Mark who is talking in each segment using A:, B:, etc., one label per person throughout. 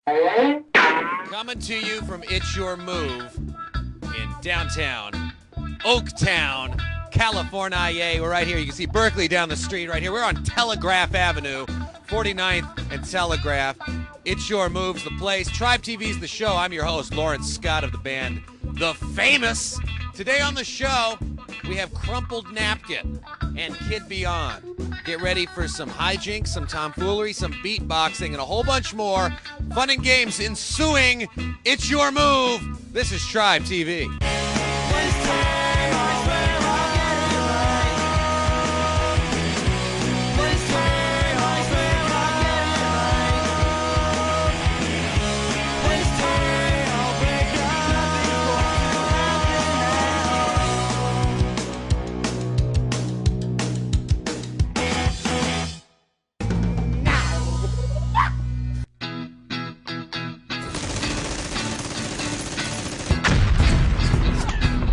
A: Coming to you from It's Your Move in downtown Oaktown, California. We're right here. You can see Berkeley down the street right here. We're on Telegraph Avenue, 49th and Telegraph. It's Your Move's the place. Tribe TV's the show. I'm your host, Lawrence Scott of the band The Famous. Today on the show, we have Crumpled Napkin and Kid Beyond. Get ready for some hijinks, some tomfoolery, some beatboxing, and a whole bunch more fun and games ensuing. It's Your Move. This is Tribe TV.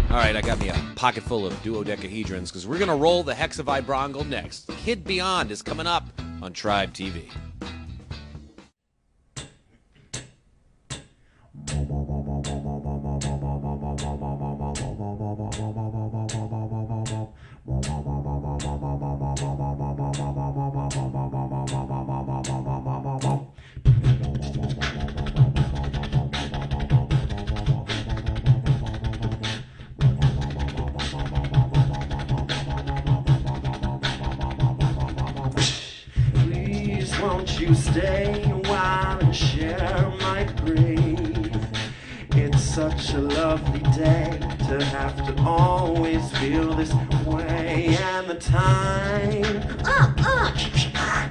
A: All right, I got me a pocket full of duodecahedrons because we're going to roll the hexavibrangle next. Kid Beyond is coming up on Tribe TV.
B: Won't you stay a while and share my grief? It's such a lovely day to have to always feel this way. And the time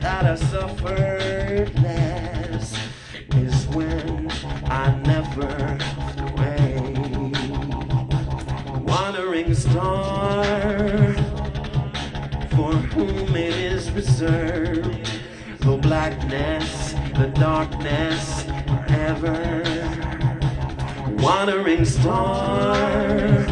B: that I suffered less is when I never looked away. Wandering star, for whom it is reserved, the blackness, the darkness, forever. Wandering star,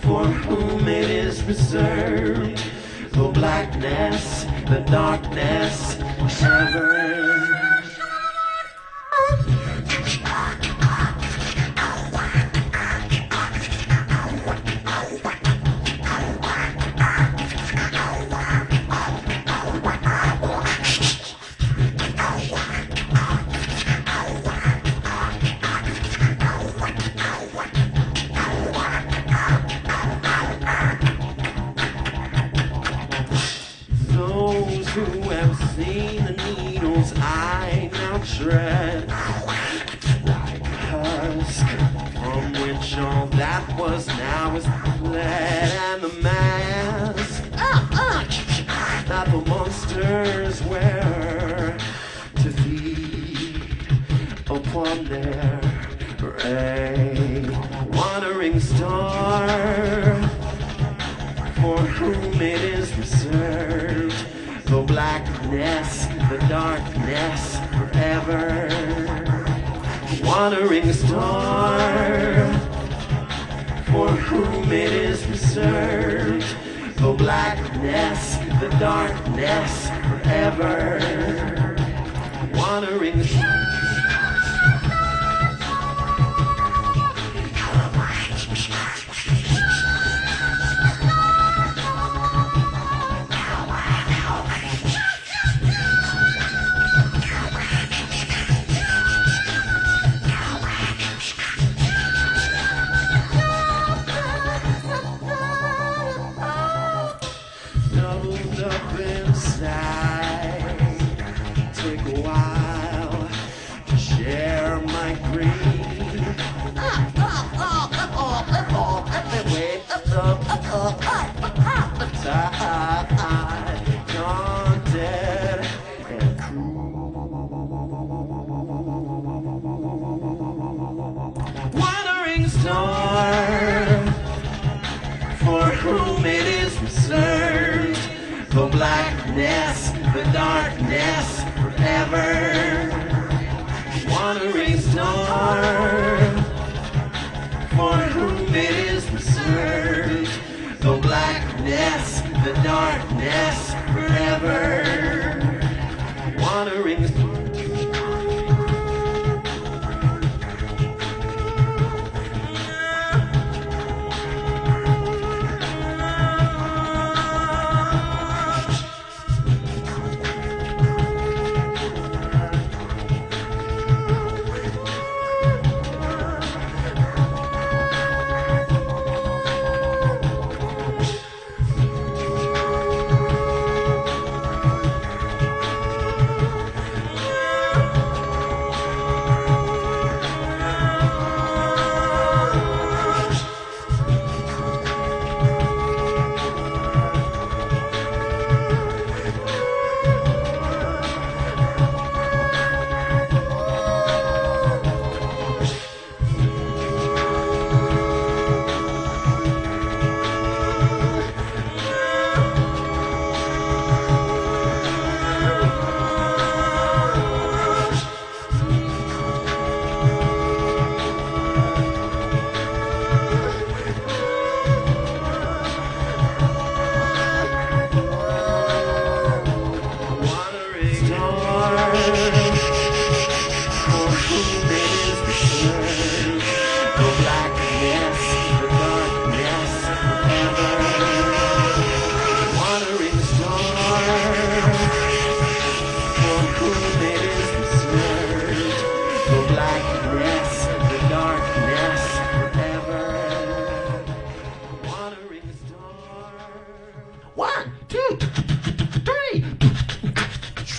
B: for whom it is reserved, the blackness, the darkness, forever. Who have seen the needles I now tread, like husk from which all that was now is fled, and the mask that the monsters wear to feed upon their prey. Wandering star, for whom it is reserved, the blackness, the darkness, forever. Wandering star, for whom it is reserved, the blackness, the darkness, forever. Wandering star. Up inside, take a while to share my grief. Gone dead and cruel. Wandering star, for whom it is reserved, the blackness, the darkness, forever. Wandering star, for whom it is reserved, the blackness, the darkness, forever. Wandering star.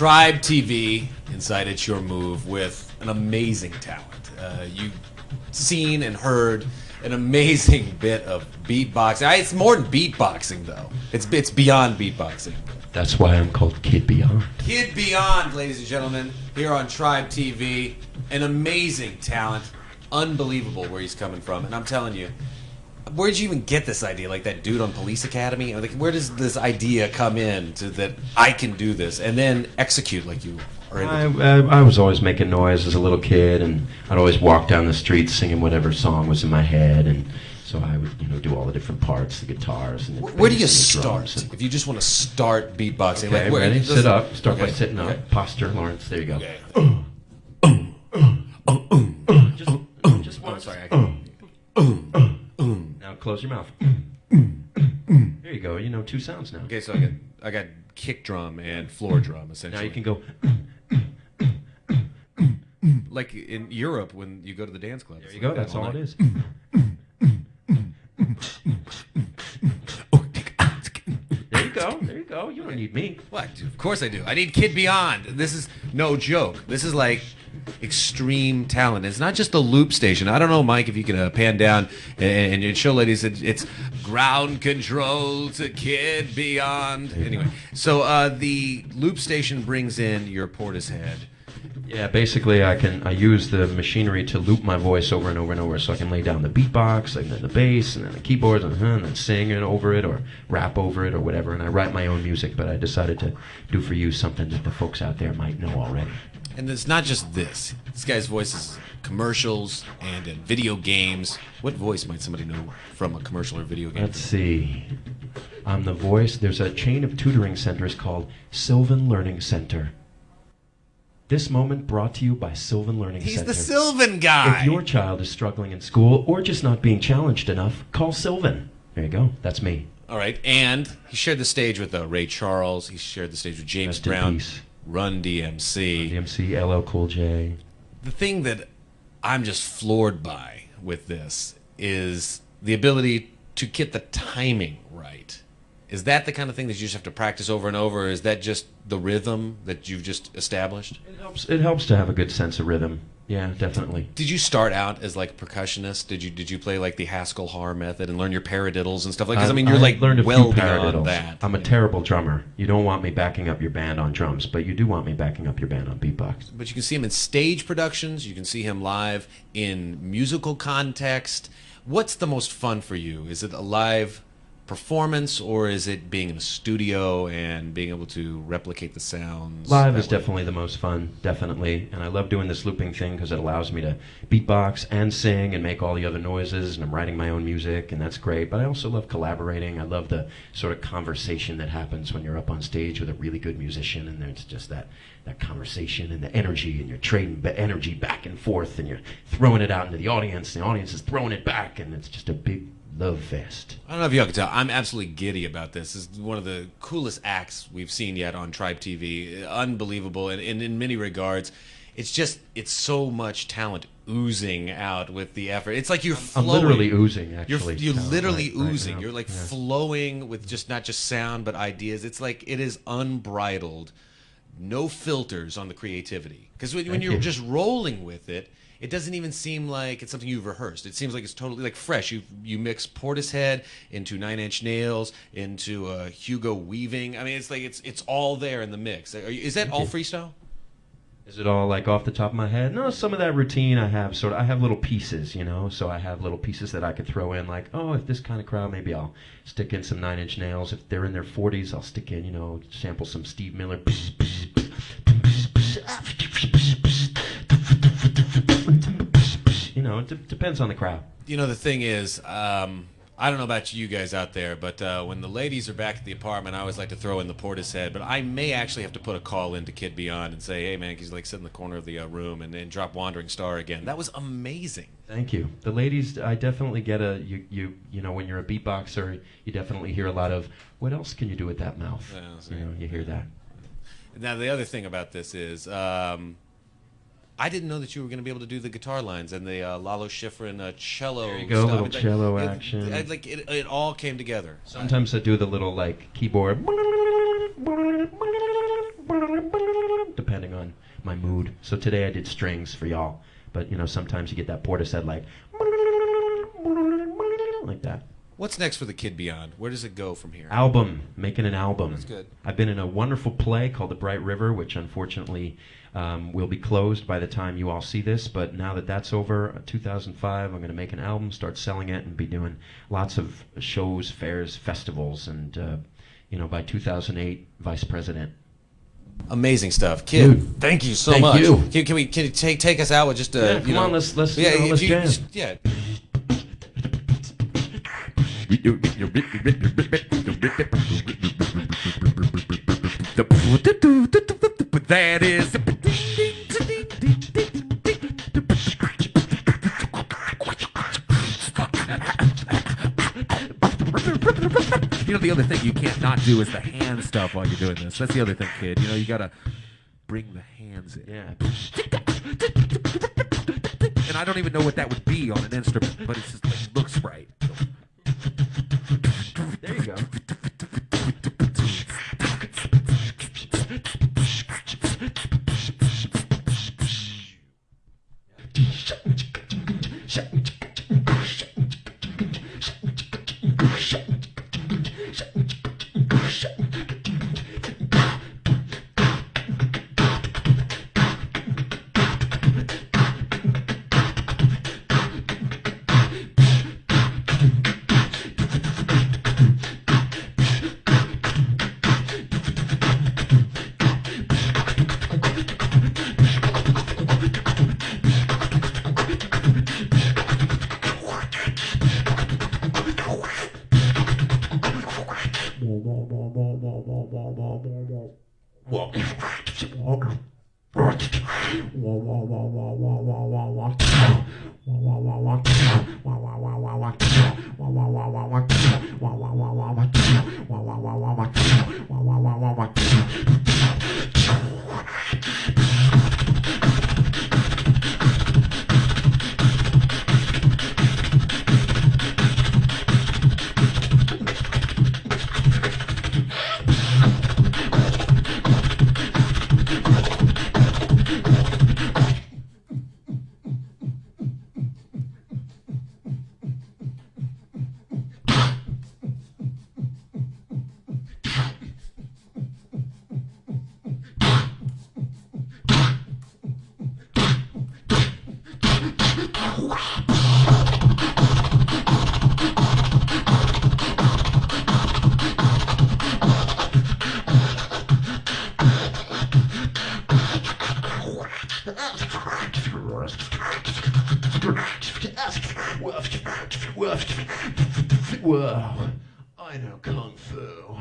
A: Tribe TV inside It's Your Move with an amazing talent. You've seen and heard an amazing bit of beatboxing. It's more than beatboxing, though. It's beyond beatboxing.
C: That's why I'm called Kid Beyond.
A: Kid Beyond, ladies and gentlemen, here on Tribe TV. An amazing talent. Unbelievable where he's coming from. And I'm telling you, where did you even get this idea? Like that dude on Police Academy? Like, where does this idea come in to that I can do this and then execute like you are able to?
C: I was always making noise as a little kid, and I'd always walk down the street singing whatever song was in my head, and so I would, do all the different parts, the guitars, and the
A: Where do you
C: bass and the drums
A: start? If you just want to start beatboxing,
C: Okay,
A: like,
C: ready? Sit up. Start by
A: Okay,
C: sitting up.
A: okay.
C: Posture, Lawrence. There you go.
A: Okay.
C: Just
A: Oh,
C: one.
A: sorry. I can...
C: Now close your mouth. There you go. You know 2 sounds now.
A: Okay, so I got kick drum and floor drum essentially.
C: Now you can go.
A: like in Europe when you go to the dance club.
C: There you go. That's all it is. There you go. There you go. You don't need me.
A: What? Of course I do. I need Kid Beyond. This is no joke. This is like extreme talent. It's not just the loop station. I don't know, Mike, if you can pan down and show ladies it's ground control to Kid Beyond. Anyway, so the loop station brings in your Portishead.
C: Yeah, basically I use the machinery to loop my voice over and over and over, so I can lay down the beatbox, and then the bass, and then the keyboards, and then sing it over it, or rap over it, or whatever. And I write my own music, but I decided to do for you something that the folks out there might know already.
A: And it's not just this. This guy's voice is commercials and in video games. What voice might somebody know from a commercial or video game?
C: Let's see. I'm the voice. There's a chain of tutoring centers called Sylvan Learning Center. This moment brought to you by Sylvan Learning
A: He's
C: Center.
A: the Sylvan guy.
C: If your child is struggling in school or just not being challenged enough, call Sylvan. There you go. That's me.
A: All right, and he shared the stage with Ray Charles. He shared the stage with James
C: Rest in
A: Brown,
C: peace.
A: Run DMC.
C: DMC, LL Cool J.
A: The thing that I'm just floored by with this is the ability to get the timing right. Is that the kind of thing that you just have to practice over and over, or is that just the rhythm that you've just established?
C: It helps to have a good sense of rhythm. Yeah, definitely.
A: Did you start out as like a percussionist? Did you play like the Haskell Harr method and learn your paradiddles and stuff like that? 'Cause I mean, you're like
C: learned a
A: well
C: few
A: beyond
C: paradiddles.
A: that.
C: I'm a terrible drummer. You don't want me backing up your band on drums, but you do want me backing up your band on beatbox.
A: But you can see him in stage productions. You can see him live in musical context. What's the most fun for you? Is it a live performance, or is it being in a studio and being able to replicate the sounds?
C: Live is definitely the most fun, definitely. And I love doing this looping thing because it allows me to beatbox and sing and make all the other noises, and I'm writing my own music, and that's great. But I also love collaborating. I love the sort of conversation that happens when you're up on stage with a really good musician, and there's just that conversation and the energy, and you're trading energy back and forth, and you're throwing it out into the audience, and the audience is throwing it back, and it's just a big love fest.
A: I don't know if y'all can tell. I'm absolutely giddy about this. This is one of the coolest acts we've seen yet on Tribe TV. Unbelievable, and in many regards, it's so much talent oozing out with the effort. It's like you're flowing.
C: I'm literally oozing, actually.
A: You're literally
C: right
A: oozing.
C: now.
A: You're like
C: Yeah.
A: flowing with not just sound, but ideas. It's like it is unbridled. No filters on the creativity. Because when you're just rolling with it, it doesn't even seem like it's something you've rehearsed. It seems like it's totally like fresh. You mix Portishead into 9 Inch Nails, into Hugo Weaving. I mean, it's like it's all there in the mix. Is that all freestyle?
C: Is it all like off the top of my head? No, some of that routine I have I have little pieces, so I have little pieces that I could throw in, like, oh, if this kind of crowd, maybe I'll stick in some 9 Inch Nails. If they're in their 40s, I'll stick in, sample some Steve Miller. It depends on the crowd.
A: The thing is, I don't know about you guys out there, but when the ladies are back at the apartment, I always like to throw in the Portishead. But I may actually have to put a call into Kid Beyond and say, hey, man, he's like sit in the corner of the room and drop Wandering Star again. That was amazing.
C: Thank you. The ladies, I definitely get when you're a beatboxer, you definitely hear a lot of, what else can you do with that mouth? You hear that.
A: Now, the other thing about this is, I didn't know that you were going to be able to do the guitar lines and the Lalo Schifrin cello.
C: There you go,
A: stuff.
C: little cello action.
A: It all came together.
C: Sometimes I do the little keyboard. depending on my mood. So today I did strings for y'all, but you know, sometimes you get that Portishead like that.
A: What's next for the Kid Beyond? Where does it go from here?
C: Album, making an album.
A: That's good.
C: I've been in a wonderful play called The Bright River, which unfortunately will be closed by the time you all see this, but now that that's over, 2005, I'm going to make an album, start selling it, and be doing lots of shows, fairs, festivals, and you know, by 2008, vice president.
A: Amazing stuff, Kid.
C: Dude,
A: thank you so
C: thank
A: much.
C: you.
A: Can you take us out with just
C: Yeah,
A: you
C: come
A: know,
C: on, let's
A: if you-
C: jam.
A: Yeah.
D: That is. You know, the other thing you can't not do is the hand stuff while you're doing this. That's the other thing, kid. You know, you gotta bring the hands in.
C: Yeah.
D: And I don't even know what that would be on an instrument, but it's just, it looks right.
C: There you go. Whoa, I know Kung Fu.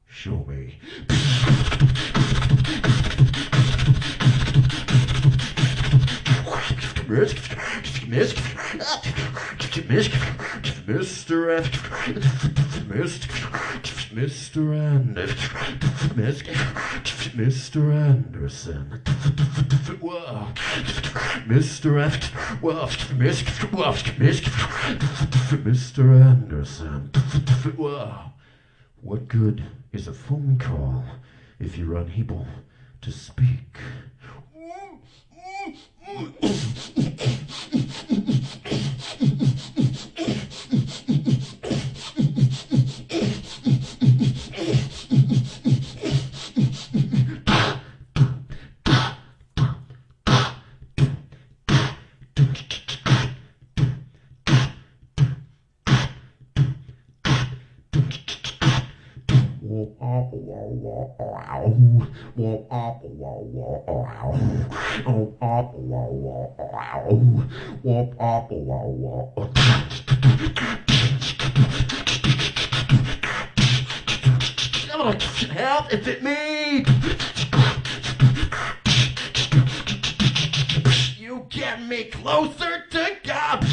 C: Show me. Mr. Anderson. Whoa. Mr. Anderson. Whoa. What good is a phone call if you're unable to speak? Help, is it me? You get me closer to God.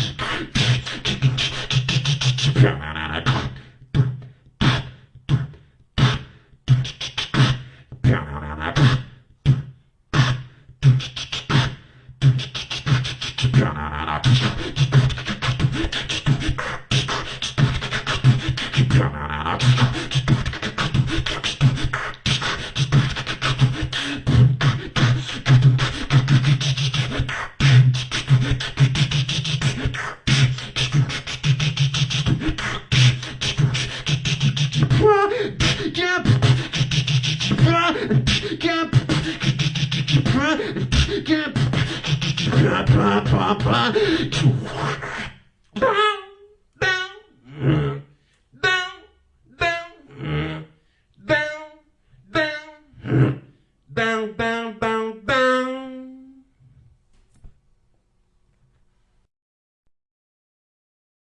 B: Bow, bow,